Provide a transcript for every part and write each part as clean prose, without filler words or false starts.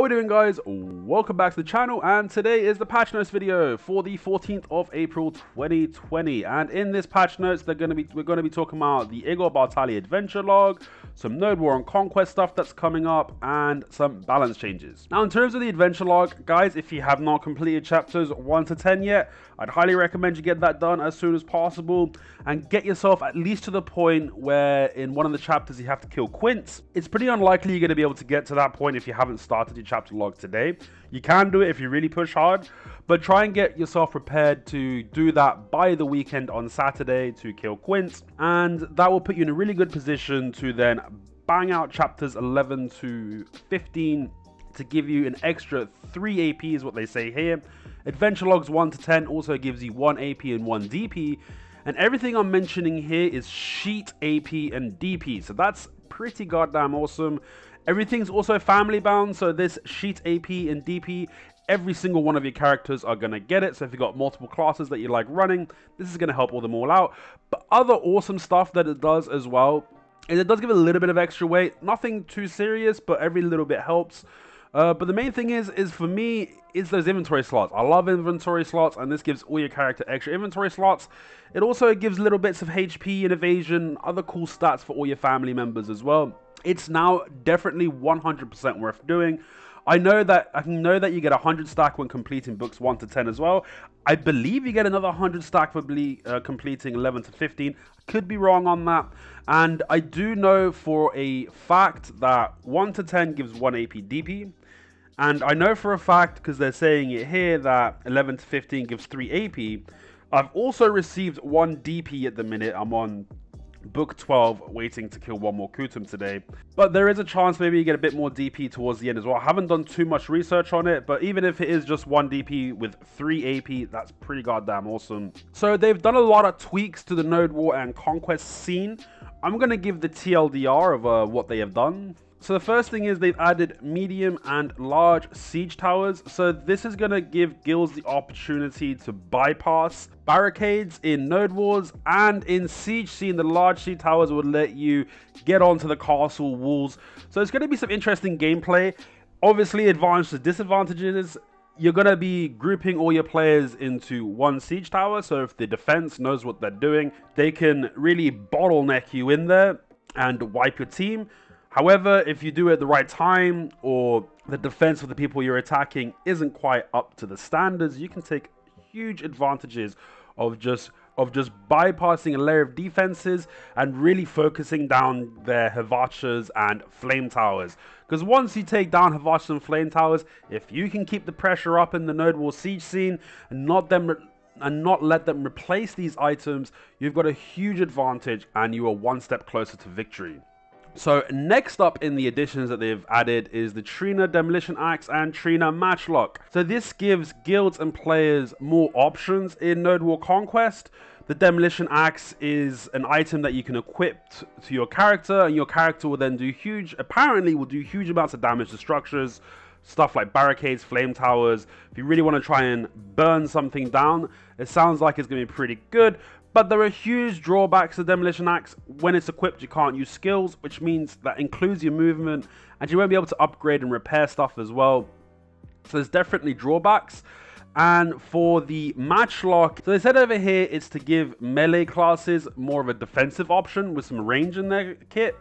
How we doing, guys? Welcome back to the channel, and today is the patch notes video for the 14th of April 2020. And in this patch notes, we're going to be talking about the Igor Bartali adventure log, some Node War and Conquest stuff that's coming up, and some balance changes. Now, in terms of the adventure log, guys, if you have not completed chapters 1 to 10 yet, I'd highly recommend you get that done as soon as possible and get yourself at least to the point where in one of the chapters you have to kill Quince. It's pretty unlikely you're going to be able to get to that point if you haven't started your chapter log today. You can do it if you really push hard, but try and get yourself prepared to do that by the weekend on Saturday to kill Quince, and that will put you in a really good position to then bang out chapters 11 to 15 to give you an extra 3 AP is what they say here. Adventure logs 1 to 10 also gives you 1 AP and 1 DP, and everything I'm mentioning here is sheet AP and DP, so that's pretty goddamn awesome. Everything's also family bound, so this sheet AP and DP, every single one of your characters are going to get it. So if you've got multiple classes that you like running, this is going to help all them all out. But other awesome stuff that it does as well is it does give it a little bit of extra weight. Nothing too serious, but every little bit helps. But the main thing is for me, is those inventory slots. I love inventory slots, and this gives all your character extra inventory slots. It also gives little bits of HP and evasion, other cool stats for all your family members as well. It's now definitely 100% worth doing. I know that you get 100 stack when completing books 1 to 10 as well. I believe you get another 100 stack for completing 11 to 15. I could be wrong on that. And I do know for a fact that 1 to 10 gives 1 AP DP. And I know for a fact, because they're saying it here, that 11 to 15 gives 3 AP. I've also received 1 DP at the minute. I'm on book 12, waiting to kill one more Kutum today. But there is a chance maybe you get a bit more DP towards the end as well. I haven't done too much research on it, but even if it is just 1 DP with 3 AP, that's pretty goddamn awesome. So they've done a lot of tweaks to the Node War and Conquest scene. I'm going to give the TLDR of what they have done. So the first thing is they've added medium and large siege towers. So this is going to give guilds the opportunity to bypass barricades in Node Wars, and in Siege Scene, the large siege towers would let you get onto the castle walls. So it's going to be some interesting gameplay. Obviously, advantages and disadvantages. You're going to be grouping all your players into one siege tower. So if the defense knows what they're doing, they can really bottleneck you in there and wipe your team. However, if you do it at the right time, or the defense of the people you're attacking isn't quite up to the standards, you can take huge advantages of just bypassing a layer of defenses and really focusing down their Havachas and Flame Towers. Because once you take down Havachas and Flame Towers, if you can keep the pressure up in the Node War siege scene and not let them replace these items, you've got a huge advantage and you are one step closer to victory. So next up in the additions that they've added is the Trina Demolition Axe and Trina Matchlock. So this gives guilds and players more options in Node War Conquest. The Demolition Axe is an item that you can equip to your character, and your character will then do huge amounts of damage to structures, stuff like barricades, flame towers. If you really want to try and burn something down, it sounds like it's going to be pretty good. But there are huge drawbacks to Demolition Axe. When it's equipped, you can't use skills, which means that includes your movement, and you won't be able to upgrade and repair stuff as well. So there's definitely drawbacks. And for the Matchlock, so they said over here it's to give melee classes more of a defensive option with some range in their kit.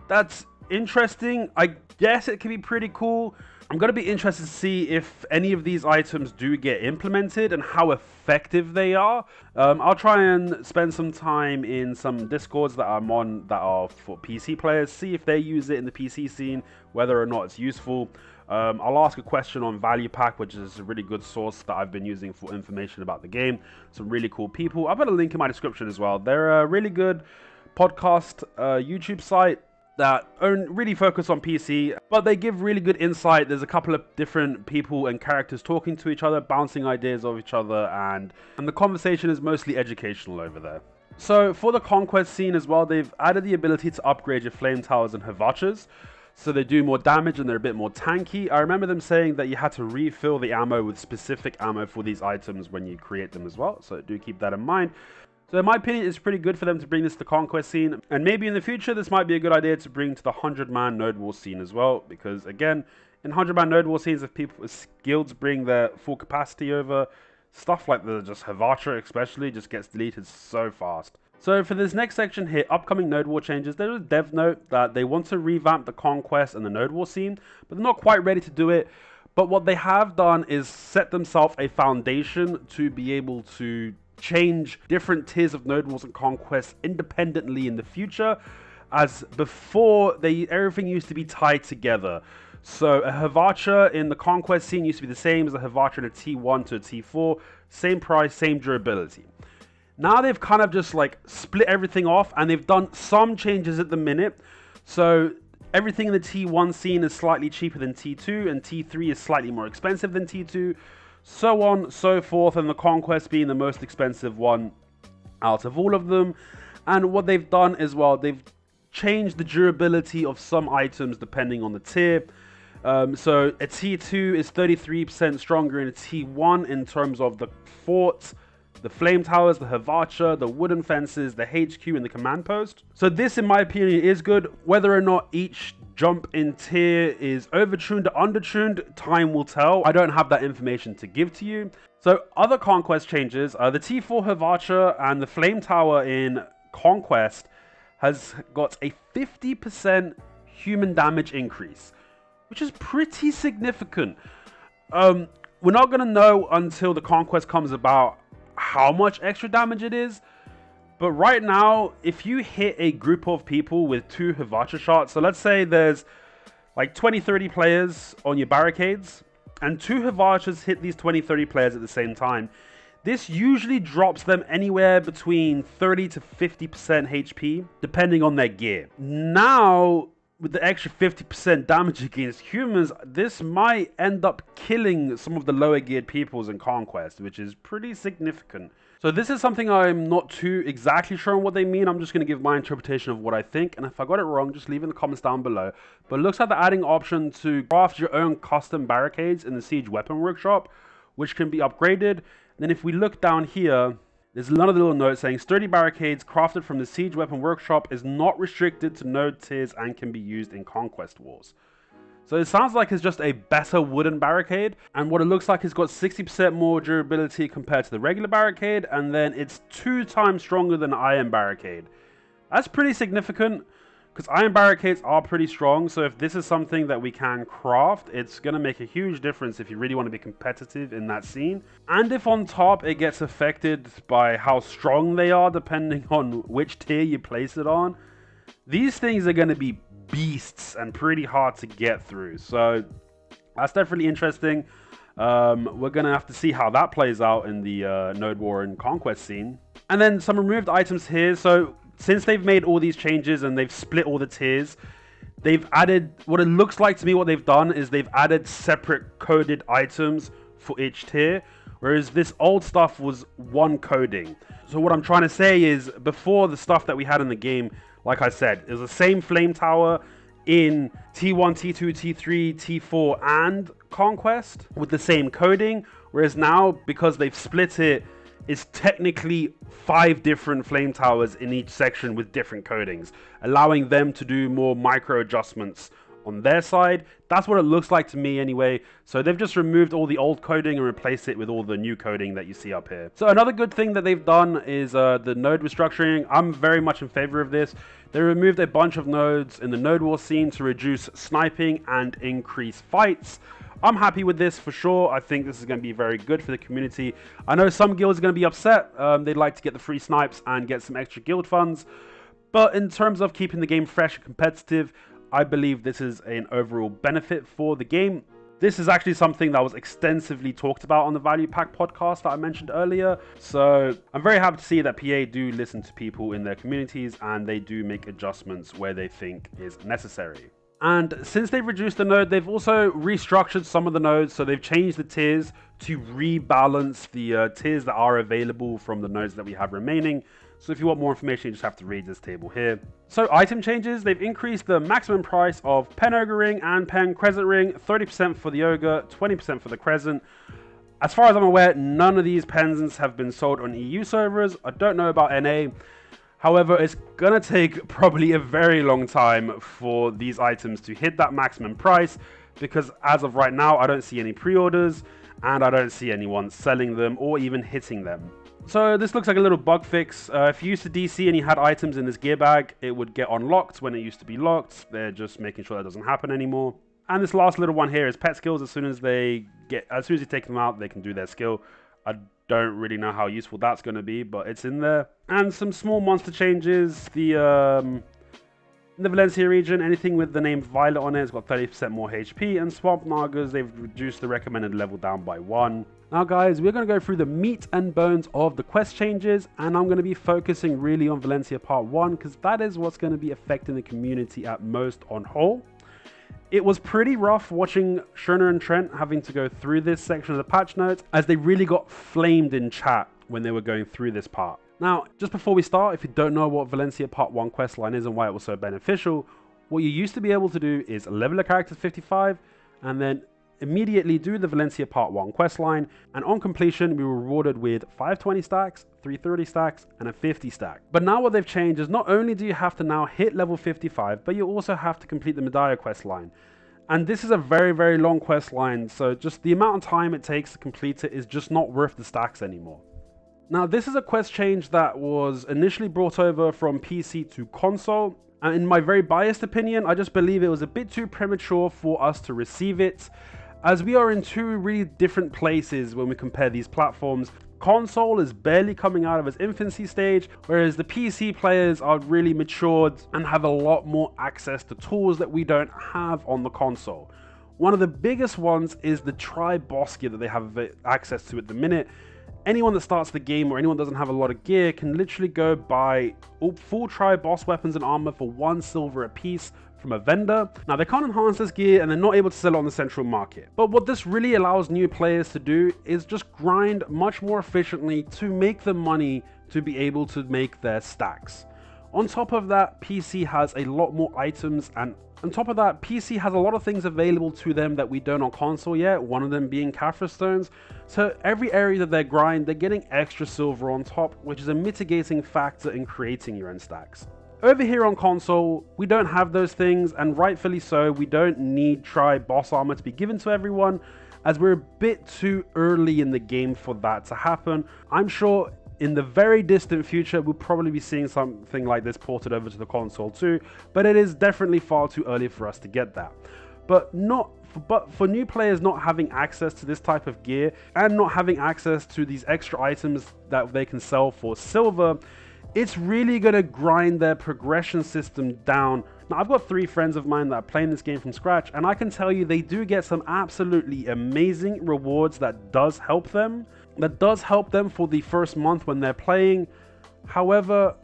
That's interesting. I guess it can be pretty cool. I'm going to be interested to see if any of these items do get implemented and how effective they are. I'll try and spend some time in some Discords that I'm on that are for PC players, see if they use it in the PC scene, whether or not it's useful. I'll ask a question on Value Pack, which is a really good source that I've been using for information about the game. Some really cool people. I've got a link in my description as well. They're a really good podcast YouTube site that really focus on PC, but they give really good insight. There's a couple of different people and characters talking to each other, bouncing ideas off each other, and the conversation is mostly educational over there. So for the Conquest scene as well, they've added the ability to upgrade your Flame Towers and Havachas, so they do more damage and they're a bit more tanky. I remember them saying that you had to refill the ammo with specific ammo for these items when you create them as well, so do keep that in mind. So in my opinion, it's pretty good for them to bring this to the Conquest scene. And maybe in the future, this might be a good idea to bring to the 100-man Node War scene as well. Because again, in 100-man node war scenes, if guilds bring their full capacity over, stuff like the just Havacha especially just gets deleted so fast. So for this next section here, upcoming node war changes, there is a dev note that they want to revamp the conquest and the node war scene, but they're not quite ready to do it. But what they have done is set themselves a foundation to be able to change different tiers of node wars and conquests independently in the future, as before everything used to be tied together. So a Havacha in the conquest scene used to be the same as a Havacha in a T1 to a T4, same price, same durability. Now they've kind of just like split everything off, and they've done some changes at the minute. So everything in the T1 scene is slightly cheaper than T2, and T3 is slightly more expensive than T2, so on, so forth, and the Conquest being the most expensive one out of all of them. And what they've done as well, they've changed the durability of some items depending on the tier. So a T2 is 33% stronger in a T1 in terms of the forts, the flame towers, the Havacha, the wooden fences, the HQ, and the command post. So this, in my opinion, is good. Whether or not each jump in tier is overtuned or undertuned, time will tell. I don't have that information to give to you. So other conquest changes, the T4 Havacha and the flame tower in conquest has got a 50% human damage increase, which is pretty significant. We're not going to know until the conquest comes about how much extra damage it is, but right now, if you hit a group of people with 2 Havacha shots, so let's say there's like 20-30 players on your barricades, and 2 Havachas hit these 20-30 players at the same time, this usually drops them anywhere between 30 to 50% HP, depending on their gear. Now, with the extra 50% damage against humans, this might end up killing some of the lower geared peoples in Conquest, which is pretty significant. So this is something I'm not too exactly sure on what they mean. I'm just going to give my interpretation of what I think, and if I got it wrong, just leave it in the comments down below. But it looks like they're adding option to craft your own custom barricades in the Siege Weapon Workshop, which can be upgraded. Then if we look down here, there's another little note saying sturdy barricades crafted from the Siege Weapon Workshop is not restricted to node tiers and can be used in Conquest Wars. So it sounds like it's just a better wooden barricade, and what it looks like is got 60% more durability compared to the regular barricade, and then it's 2 times stronger than iron barricade. That's pretty significant, because iron barricades are pretty strong, so if this is something that we can craft, it's going to make a huge difference if you really want to be competitive in that scene. And if on top it gets affected by how strong they are, depending on which tier you place it on, these things are going to be beasts and pretty hard to get through. So that's definitely interesting. We're going to have to see how that plays out in the Node War and Conquest scene. And then some removed items here. So since they've made all these changes and they've split all the tiers, they've added, what it looks like to me, what they've done is they've added separate coded items for each tier, whereas this old stuff was one coding. So what I'm trying to say is, before, the stuff that we had in the game, like I said, it was the same flame tower in T1, T2, T3, T4, and Conquest with the same coding, whereas now, because they've split it, it's technically 5 different flame towers in each section with different codings, allowing them to do more micro adjustments on their side. That's what it looks like to me anyway. So they've just removed all the old coding and replaced it with all the new coding that you see up here. So another good thing that they've done is the node restructuring. I'm very much in favor of this. They removed a bunch of nodes in the node war scene to reduce sniping and increase fights. I'm happy with this for sure. I think this is going to be very good for the community. I know some guilds are going to be upset. They'd like to get the free snipes and get some extra guild funds. But in terms of keeping the game fresh and competitive, I believe this is an overall benefit for the game. This is actually something that was extensively talked about on the Value Pack podcast that I mentioned earlier. So I'm very happy to see that PA do listen to people in their communities and they do make adjustments where they think is necessary. And since they've reduced the node, they've also restructured some of the nodes. So they've changed the tiers to rebalance the tiers that are available from the nodes that we have remaining. So if you want more information, you just have to read this table here. So item changes, they've increased the maximum price of Pen Ogre Ring and Pen Crescent Ring, 30% for the Ogre, 20% for the Crescent. As far as I'm aware, none of these pens have been sold on EU servers. I don't know about NA. However, it's gonna take probably a very long time for these items to hit that maximum price, because as of right now, I don't see any pre-orders and I don't see anyone selling them or even hitting them. So this looks like a little bug fix. If you used to DC and you had items in this gear bag, it would get unlocked when it used to be locked. They're just making sure that doesn't happen anymore. And this last little one here is pet skills. As soon as you take them out, they can do their skill. I don't really know how useful that's going to be, but it's in there. And some small monster changes. In the Valencia region, anything with the name Violet on it has got 30% more HP, and Swamp Nagas, they've reduced the recommended level down by 1. Now guys, we're going to go through the meat and bones of the quest changes, and I'm going to be focusing really on Valencia Part 1, because that is what's going to be affecting the community at most on whole. It was pretty rough watching Shona and Trent having to go through this section of the patch notes, as they really got flamed in chat when they were going through this part. Now, just before we start, if you don't know what Valencia Part 1 questline is and why it was so beneficial, what you used to be able to do is level a character to 55 and then immediately do the Valencia Part 1 questline, and on completion we were rewarded with 520 stacks, 330 stacks and a 50 stack. But now what they've changed is not only do you have to now hit level 55, but you also have to complete the Medalla questline. And this is a very, very long questline, so just the amount of time it takes to complete it is just not worth the stacks anymore. Now, this is a quest change that was initially brought over from PC to console, and in my very biased opinion, I just believe it was a bit too premature for us to receive it, as we are in two really different places when we compare these platforms. Console is barely coming out of its infancy stage, whereas the PC players are really matured and have a lot more access to tools that we don't have on the console. One of the biggest ones is the tri-boss gear that they have access to at the minute. Anyone that starts the game or anyone that doesn't have a lot of gear can literally go buy full tri-boss weapons and armor for 1 silver a piece from a vendor. Now, they can't enhance this gear and they're not able to sell it on the central market. But what this really allows new players to do is just grind much more efficiently to make the money to be able to make their stacks. On top of that, PC has a lot more items, and on top of that, PC has a lot of things available to them that we don't on console yet, one of them being Caphras stones. So every area that they grind, they're getting extra silver on top, which is a mitigating factor in creating your own stacks. Over here on console, we don't have those things, and rightfully so. We don't need tri-boss armor to be given to everyone, as we're a bit too early in the game for that to happen. I'm sure in the very distant future, we'll probably be seeing something like this ported over to the console too, but it is definitely far too early for us to get that. But for new players not having access to this type of gear and not having access to these extra items that they can sell for silver, it's really going to grind their progression system down. Now, I've got 3 friends of mine that are playing this game from scratch, and I can tell you they do get some absolutely amazing rewards that does help them. For the first month when they're playing. However,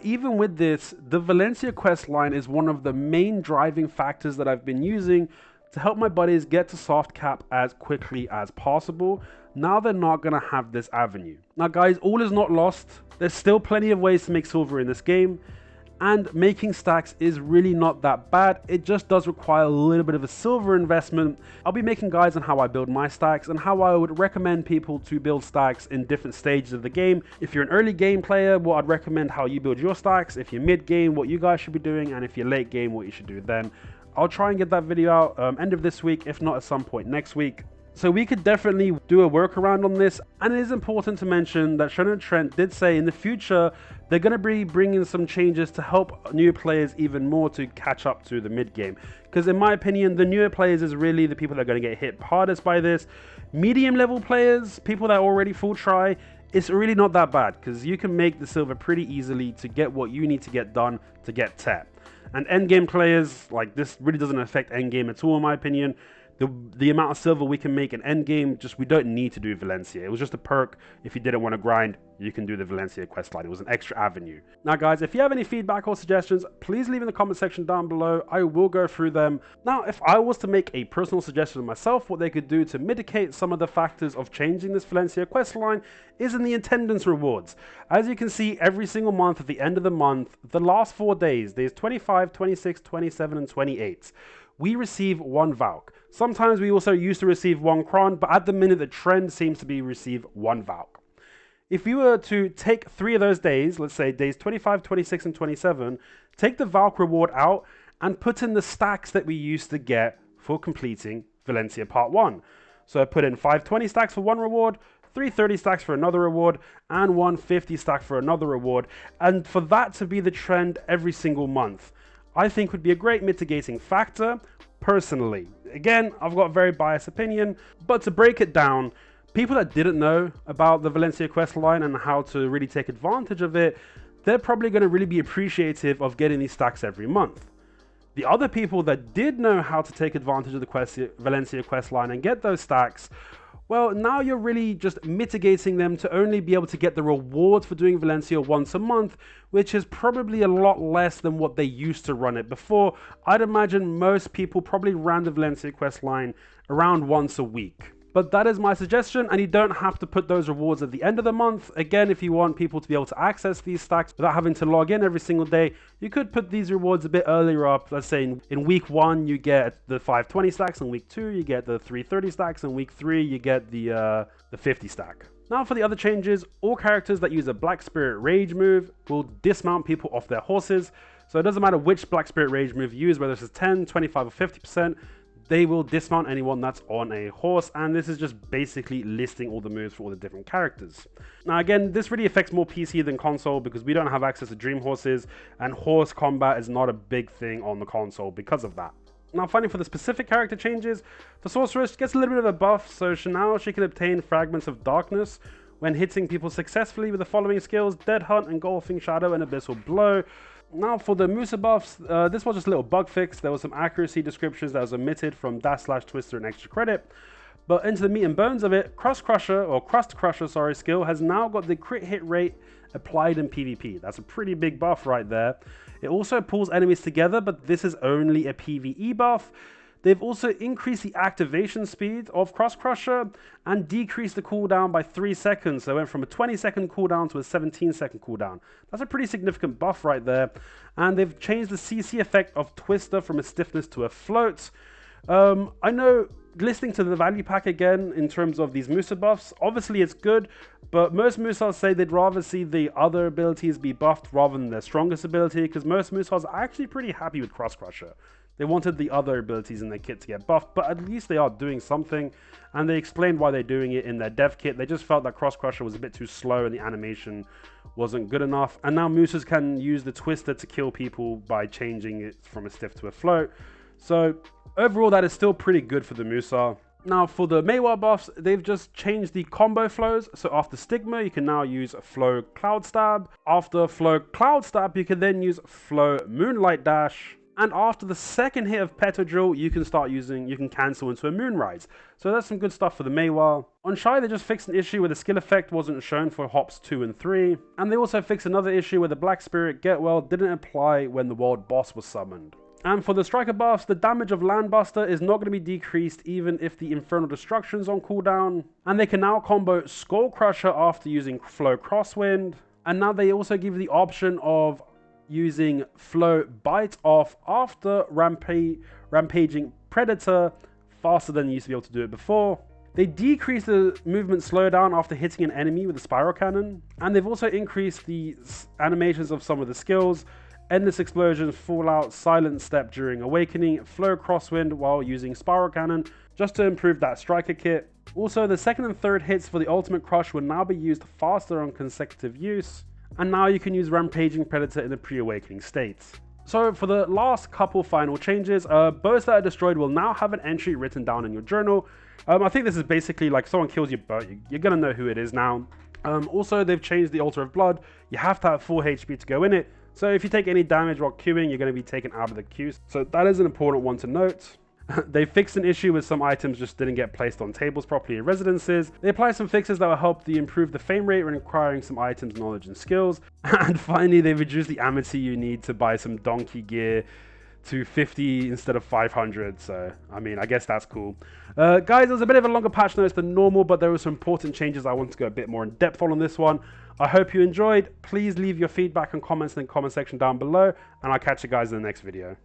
even with this, the Valencia quest line is one of the main driving factors that I've been using to help my buddies get to soft cap as quickly as possible. Now they're not going to have this avenue. Now guys, all is not lost. There's still plenty of ways to make silver in this game, and making stacks is really not that bad. It just does require a little bit of a silver investment. I'll be making guides on how I build my stacks and how I would recommend people to build stacks in different stages of the game. If you're an early game player, what I'd recommend how you build your stacks. If you're mid game, what you guys should be doing, and if you're late game, what you should do then. I'll try and get that video out end of this week, if not at some point next week. So we could definitely do a workaround on this, and it is important to mention that Shona and Trent did say in the future they're going to be bringing some changes to help new players even more to catch up to the mid game, because in my opinion the newer players is really the people that are going to get hit hardest by this. Medium level players, people that are already full try, it's really not that bad, because you can make the silver pretty easily to get what you need to get done to get tap. And endgame players, like, this really doesn't affect endgame at all in my opinion. The amount of silver we can make in endgame, just we don't need to do Valencia. It was just a perk. If you didn't want to grind, you can do the Valencia questline. It was an extra avenue. Now guys, if you have any feedback or suggestions, please leave in the comment section down below. I will go through them. Now, if I was to make a personal suggestion of myself, what they could do to mitigate some of the factors of changing this Valencia questline is in the attendance rewards. As you can see, every single month at the end of the month, the last 4 days, days 25, 26, 27, and 28, we receive 1 Valk. Sometimes we also used to receive 1 Kron, but at the minute the trend seems to be receive 1 Valk. If you were to take 3 of those days, let's say days 25, 26, and 27, take the Valk reward out and put in the stacks that we used to get for completing Valencia Part 1. So I put in 520 stacks for one reward, 330 stacks for another reward, and 150 stack for another reward. And for that to be the trend every single month, I think would be a great mitigating factor, personally. Again, I've got a very biased opinion, but to break it down, people that didn't know about the Valencia quest line and how to really take advantage of it, they're probably going to really be appreciative of getting these stacks every month. The other people that did know how to take advantage of the Valencia quest line and get those stacks, well, now you're really just mitigating them to only be able to get the rewards for doing Valencia once a month, which is probably a lot less than what they used to run it before. I'd imagine most people probably ran the Valencia quest line around once a week. But that is my suggestion, and you don't have to put those rewards at the end of the month. Again, if you want people to be able to access these stacks without having to log in every single day, you could put these rewards a bit earlier up. Let's say in week 1, you get the 520 stacks. In week 2, you get the 330 stacks. In week 3, you get the 50 stack. Now for the other changes, all characters that use a Black Spirit Rage move will dismount people off their horses. So it doesn't matter which Black Spirit Rage move you use, whether it's 10, 25, or 50%. They will dismount anyone that's on a horse, and this is just basically listing all the moves for all the different characters. Now again, this really affects more PC than console because we don't have access to dream horses, and horse combat is not a big thing on the console because of that. Now finally, for the specific character changes, the sorceress gets a little bit of a buff, so now she can obtain fragments of darkness when hitting people successfully with the following skills: Dead Hunt, Engulfing Shadow, and Abyssal Blow. Now for the Musa buffs, this was just a little bug fix. There was some accuracy descriptions that was omitted from /Twister and extra credit. But into the meat and bones of it, Crust Crusher, skill has now got the crit hit rate applied in PvP. That's a pretty big buff right there. It also pulls enemies together, but this is only a PvE buff. They've also increased the activation speed of Crust Crusher and decreased the cooldown by 3 seconds. So it went from a 20-second cooldown to a 17-second cooldown. That's a pretty significant buff right there. And they've changed the CC effect of Twister from a stiffness to a float. I know, listening to the value pack again in terms of these Musa buffs, obviously it's good, but most Musas say they'd rather see the other abilities be buffed rather than their strongest ability, because most Musas are actually pretty happy with Crust Crusher. They wanted the other abilities in their kit to get buffed, but at least they are doing something, and they explained why they're doing it in their dev kit. They just felt that Crust Crusher was a bit too slow and the animation wasn't good enough, and now Musas can use the Twister to kill people by changing it from a stiff to a float. So overall, that is still pretty good for the Musa. Now for the Maywa buffs, they've just changed the combo flows. So after Stigma, you can now use Flow Cloud Stab. After Flow Cloud Stab, you can then use Flow Moonlight Dash. And after the second hit of Peto Drill, you can cancel into a Moonrise. So that's some good stuff for the Maywa. On Shy, they just fixed an issue where the skill effect wasn't shown for hops 2 and 3. And they also fixed another issue where the Black Spirit Get Well didn't apply when the world boss was summoned. And for the Stryker buffs, the damage of Landbuster is not going to be decreased even if the Infernal Destruction's on cooldown. And they can now combo Skull Crusher after using Flow Crosswind. And now they also give the option of using Flow Bite Off after Rampaging Predator faster than you used to be able to do it before. They decrease the movement slowdown after hitting an enemy with a Spiral Cannon. And they've also increased the animations of some of the skills: Endless Explosion, Fallout, Silent Step during Awakening, Flow Crosswind while using Spiral Cannon, just to improve that Stryker kit. Also, the second and third hits for the Ultimate Crush will now be used faster on consecutive use. And now you can use Rampaging Predator in the pre-awakening state. So for the last couple final changes, bows that are destroyed will now have an entry written down in your journal. I think this is basically like someone kills your bow, you're gonna know who it is now. Also, they've changed the Altar of Blood. You have to have full HP to go in it. So if you take any damage while queuing, you're going to be taken out of the queue. So that is an important one to note. They fixed an issue with some items just didn't get placed on tables properly in residences. They applied some fixes that will help you improve the frame rate when acquiring some items, knowledge, and skills. And finally, they reduced the amity you need to buy some donkey gear to 50 instead of 500. So, I mean, I guess that's cool. Guys, it was a bit of a longer patch notes than normal, but there were some important changes I want to go a bit more in depth on this one. I hope you enjoyed. Please leave your feedback and comments in the comment section down below, and I'll catch you guys in the next video.